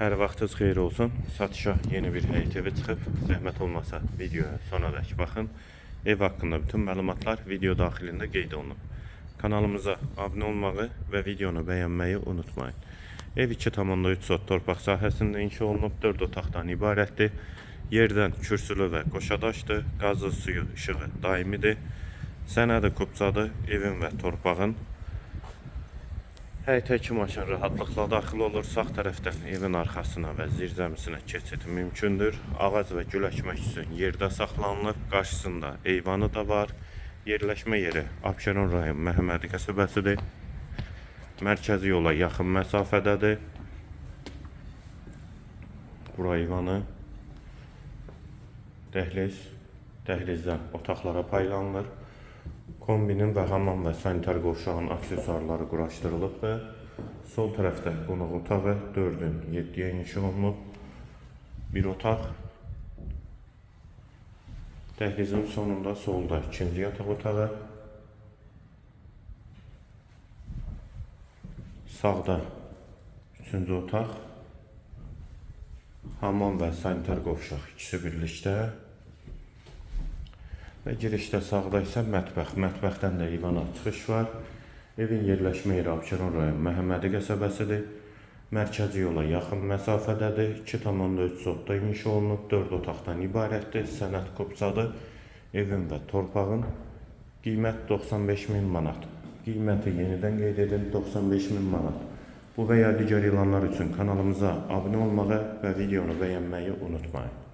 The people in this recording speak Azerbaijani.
Hər vaxtınız xeyir olsun. Satışa yeni bir ev çıxıb. Zəhmət olmasa videoya sonadək baxın. Ev haqqında bütün məlumatlar video daxilində qeyd olunub. Kanalımıza abunə olmağı və videonu bəyənməyi unutmayın. Ev 2,3 sot torpaq sahəsində inşa olunub, 4 otaqdan ibarətdir. Yerdən kürsülü və qoşadaşdır. Qazı, suyu, işığı daimidir. Sənədi kubcadır. Evin və torpağın. Həyətə 2 maşın rahatlıqla daxil olur. Sağ tərəfdən evin arxasına və zirzəmisinə keçid mümkündür. Ağac və gül əkmək üçün yerdə saxlanılıb. Qarşısında eyvanı da var. Yerləşmə yeri Abşeron rayon Məhəmmədi qəsəbəsidir. Mərkəzi yola yaxın məsafədədir. Bura eyvanı. Dəhliz. Dəhlizdən otaqlara paylanılır. Kombinin və hamam və sanitar qovşağın aksesuarları quraşdırılıbdır. Sol tərəfdə qonaq otağı 4-ün 7-yə inşa olunub. Bir otaq. Dəhlizin sonunda solda ikinci yataq otağı. Sağda üçüncü otaq. Hamam və sanitar qovşaq ikisi birlikdə. Və girişdə sağda isə mətbəx. Mətbəxdən də eyvana çıxış var. Evin yerləşmə yeri Abşeron rayon Məhəmmədi qəsəbəsidir. Mərkəzi yola yaxın məsafədədir. 2,3 sotda inşa olunub, 4 otaqdan ibarətdir. Sənəd kubcadır. Evin və torpağın qiymət 95.000 manat. Qiyməti yenidən qeyd edim, 95.000 manat. Bu və ya digər ilanlar üçün kanalımıza abunə olmağı və videonu bəyənməyi unutmayın.